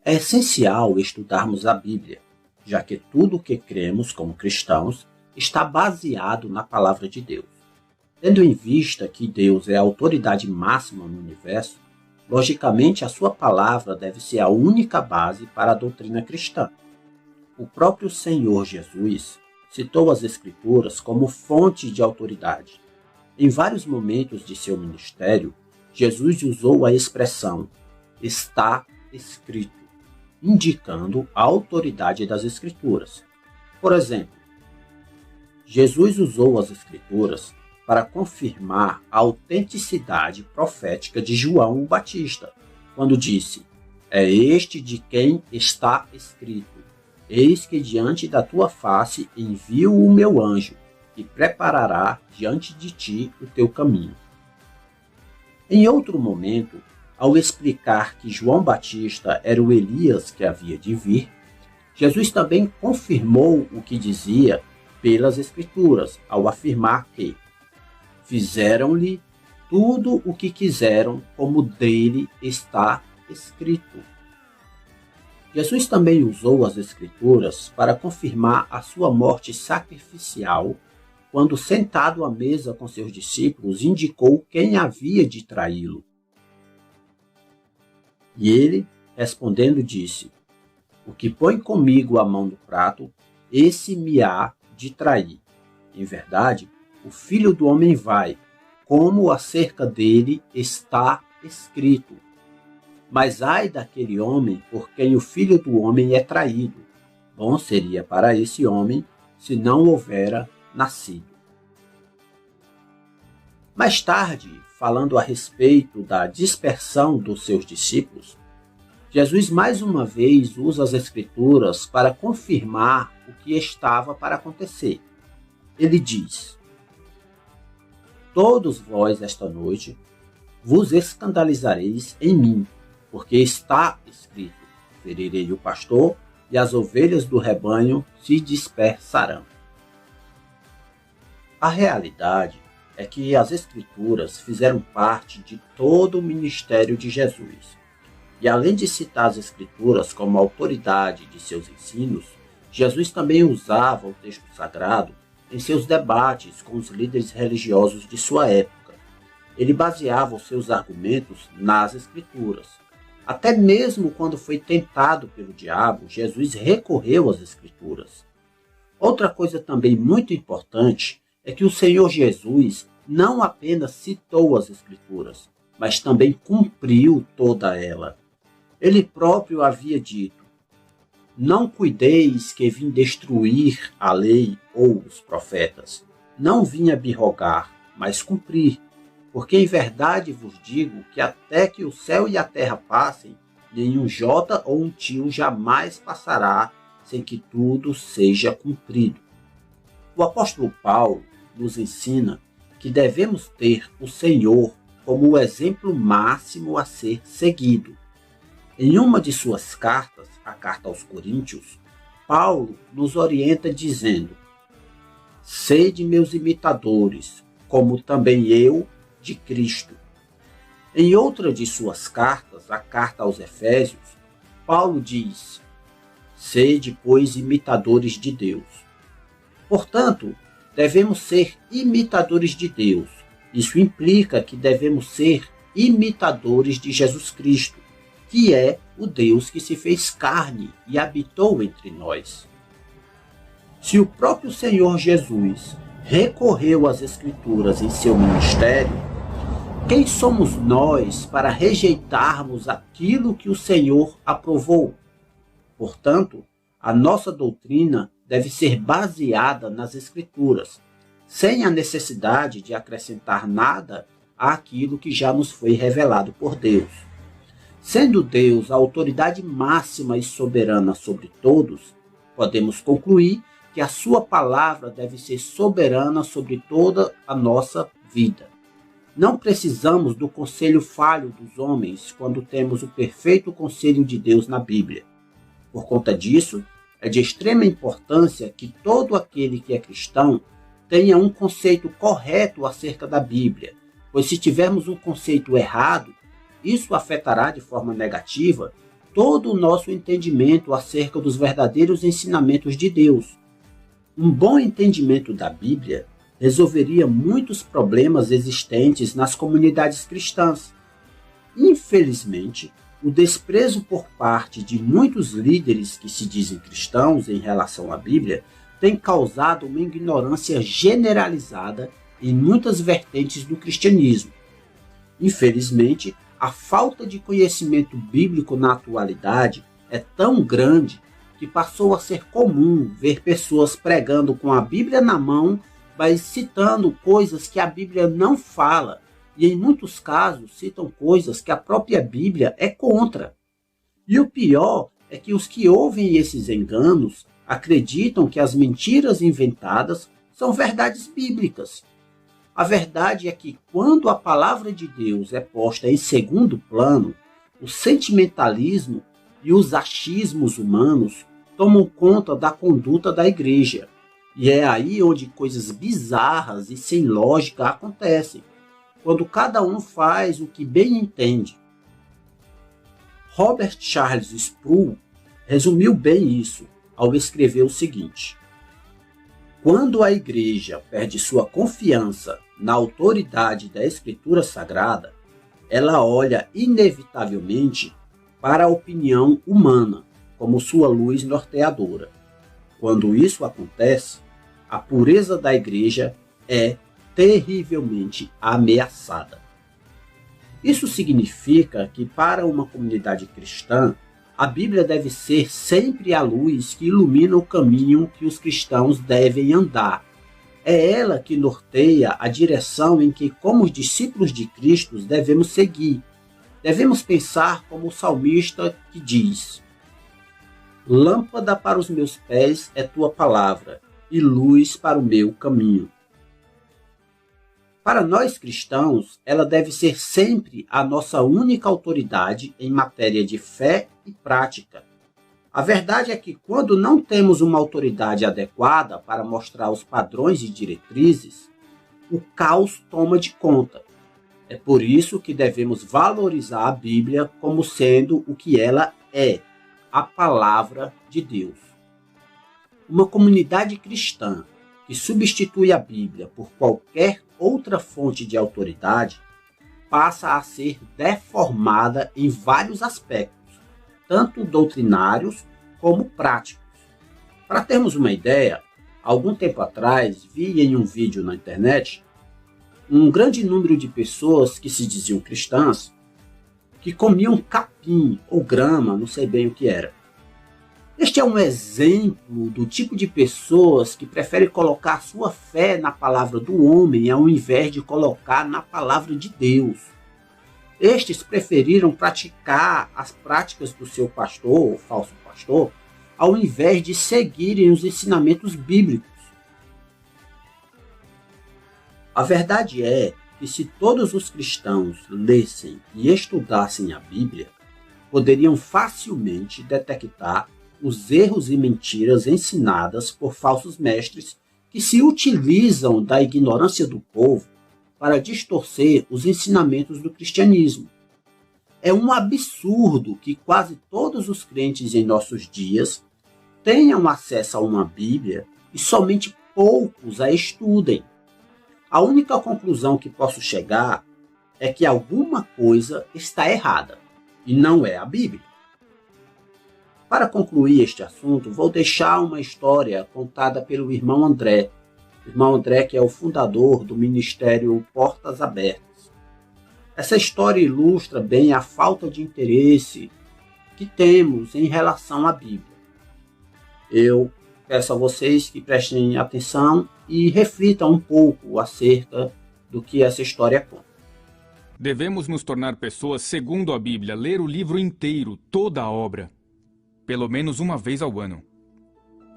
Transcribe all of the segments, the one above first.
É essencial estudarmos a Bíblia, já que tudo o que cremos como cristãos está baseado na palavra de Deus. Tendo em vista que Deus é a autoridade máxima no universo, logicamente a sua palavra deve ser a única base para a doutrina cristã. O próprio Senhor Jesus citou as Escrituras como fonte de autoridade. Em vários momentos de seu ministério, Jesus usou a expressão "está escrito", indicando a autoridade das Escrituras. Por exemplo, Jesus usou as Escrituras para confirmar a autenticidade profética de João o Batista, quando disse: "É este de quem está escrito: Eis que diante da tua face envio o meu anjo, que preparará diante de ti o teu caminho." Em outro momento, ao explicar que João Batista era o Elias que havia de vir, Jesus também confirmou o que dizia pelas Escrituras, ao afirmar que fizeram-lhe tudo o que quiseram, como dele está escrito. Jesus também usou as Escrituras para confirmar a sua morte sacrificial, quando, sentado à mesa com seus discípulos, indicou quem havia de traí-lo. E ele, respondendo, disse: "O que põe comigo a mão no prato, esse me há de trair. Em verdade, o Filho do Homem vai, como acerca dele está escrito. Mas ai daquele homem por quem o Filho do Homem é traído. Bom seria para esse homem se não houvera nascido." Mais tarde, falando a respeito da dispersão dos seus discípulos, Jesus mais uma vez usa as Escrituras para confirmar o que estava para acontecer. Ele diz: "Todos vós esta noite vos escandalizareis em mim, porque está escrito: ferirei o pastor e as ovelhas do rebanho se dispersarão." A realidade é que as Escrituras fizeram parte de todo o ministério de Jesus. E além de citar as Escrituras como autoridade de seus ensinos, Jesus também usava o texto sagrado em seus debates com os líderes religiosos de sua época. Ele baseava os seus argumentos nas Escrituras. Até mesmo quando foi tentado pelo diabo, Jesus recorreu às Escrituras. Outra coisa também muito importante é que o Senhor Jesus não apenas citou as Escrituras, mas também cumpriu toda ela. Ele próprio havia dito: "Não cuideis que vim destruir a lei ou os profetas. Não vim abrogar, mas cumprir. Porque em verdade vos digo que até que o céu e a terra passem, nenhum jota ou um tio jamais passará sem que tudo seja cumprido." O apóstolo Paulo nos ensina que devemos ter o Senhor como o exemplo máximo a ser seguido. Em uma de suas cartas, a carta aos Coríntios, Paulo nos orienta dizendo: "Sede meus imitadores, como também eu de Cristo." Em outra de suas cartas, a carta aos Efésios, Paulo diz: "Sede, pois, imitadores de Deus." Portanto, devemos ser imitadores de Deus. Isso implica que devemos ser imitadores de Jesus Cristo, que é o Deus que se fez carne e habitou entre nós. Se o próprio Senhor Jesus recorreu às Escrituras em seu ministério, quem somos nós para rejeitarmos aquilo que o Senhor aprovou? Portanto, a nossa doutrina deve ser baseada nas Escrituras, sem a necessidade de acrescentar nada àquilo que já nos foi revelado por Deus. Sendo Deus a autoridade máxima e soberana sobre todos, podemos concluir que a sua palavra deve ser soberana sobre toda a nossa vida. Não precisamos do conselho falho dos homens quando temos o perfeito conselho de Deus na Bíblia. Por conta disso, é de extrema importância que todo aquele que é cristão tenha um conceito correto acerca da Bíblia, pois se tivermos um conceito errado, isso afetará de forma negativa todo o nosso entendimento acerca dos verdadeiros ensinamentos de Deus. Um bom entendimento da Bíblia resolveria muitos problemas existentes nas comunidades cristãs. Infelizmente, o desprezo por parte de muitos líderes que se dizem cristãos em relação à Bíblia tem causado uma ignorância generalizada em muitas vertentes do cristianismo. Infelizmente, a falta de conhecimento bíblico na atualidade é tão grande que passou a ser comum ver pessoas pregando com a Bíblia na mão, mas citando coisas que a Bíblia não fala, e em muitos casos citam coisas que a própria Bíblia é contra. E o pior é que os que ouvem esses enganos acreditam que as mentiras inventadas são verdades bíblicas. A verdade é que quando a palavra de Deus é posta em segundo plano, o sentimentalismo e os achismos humanos tomam conta da conduta da igreja. E é aí onde coisas bizarras e sem lógica acontecem, quando cada um faz o que bem entende. Robert Charles Sproul resumiu bem isso ao escrever o seguinte: quando a igreja perde sua confiança na autoridade da Escritura Sagrada, ela olha inevitavelmente para a opinião humana como sua luz norteadora. Quando isso acontece, a pureza da igreja é terrivelmente ameaçada. Isso significa que para uma comunidade cristã, a Bíblia deve ser sempre a luz que ilumina o caminho que os cristãos devem andar. É ela que norteia a direção em que, como discípulos de Cristo, devemos seguir. Devemos pensar como o salmista que diz: lâmpada para os meus pés é tua palavra, e luz para o meu caminho. Para nós cristãos, ela deve ser sempre a nossa única autoridade em matéria de fé e prática. A verdade é que quando não temos uma autoridade adequada para mostrar os padrões e diretrizes, o caos toma de conta. É por isso que devemos valorizar a Bíblia como sendo o que ela é, a palavra de Deus. Uma comunidade cristã que substitui a Bíblia por qualquer outra fonte de autoridade passa a ser deformada em vários aspectos, tanto doutrinários como práticos. Para termos uma ideia, algum tempo atrás vi em um vídeo na internet um grande número de pessoas que se diziam cristãs que comiam capim ou grama, não sei bem o que era. Este é um exemplo do tipo de pessoas que preferem colocar sua fé na palavra do homem ao invés de colocar na palavra de Deus. Estes preferiram praticar as práticas do seu pastor ou falso pastor, ao invés de seguirem os ensinamentos bíblicos. A verdade é que se todos os cristãos lessem e estudassem a Bíblia, poderiam facilmente detectar os erros e mentiras ensinadas por falsos mestres que se utilizam da ignorância do povo para distorcer os ensinamentos do cristianismo. É um absurdo que quase todos os crentes em nossos dias tenham acesso a uma Bíblia e somente poucos a estudem. A única conclusão que posso chegar é que alguma coisa está errada, e não é a Bíblia. Para concluir este assunto, vou deixar uma história contada pelo irmão André. O irmão André, que é o fundador do ministério Portas Abertas. Essa história ilustra bem a falta de interesse que temos em relação à Bíblia. Eu peço a vocês que prestem atenção e reflitam um pouco acerca do que essa história conta. Devemos nos tornar pessoas segundo a Bíblia, ler o livro inteiro, toda a obra, pelo menos uma vez ao ano.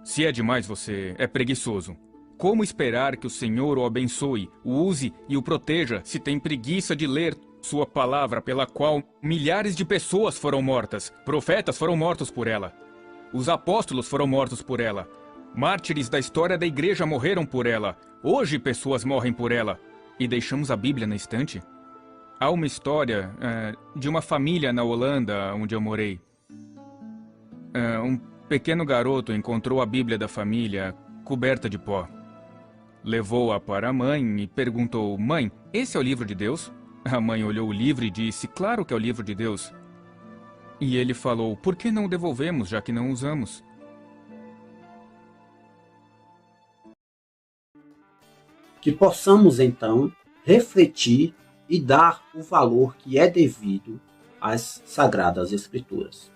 Se é demais, você é preguiçoso. Como esperar que o Senhor o abençoe, o use e o proteja se tem preguiça de ler sua palavra, pela qual milhares de pessoas foram mortas, profetas foram mortos por ela, os apóstolos foram mortos por ela, mártires da história da igreja morreram por ela, hoje pessoas morrem por ela, e deixamos a Bíblia na estante? Há uma história de uma família na Holanda, onde eu morei. Um pequeno garoto encontrou a Bíblia da família coberta de pó. Levou-a para a mãe e perguntou: Mãe, esse é o livro de Deus? A mãe olhou o livro e disse: Claro que é o livro de Deus. E ele falou: Por que não o devolvemos, já que não usamos? Que possamos, então, refletir e dar o valor que é devido às Sagradas Escrituras.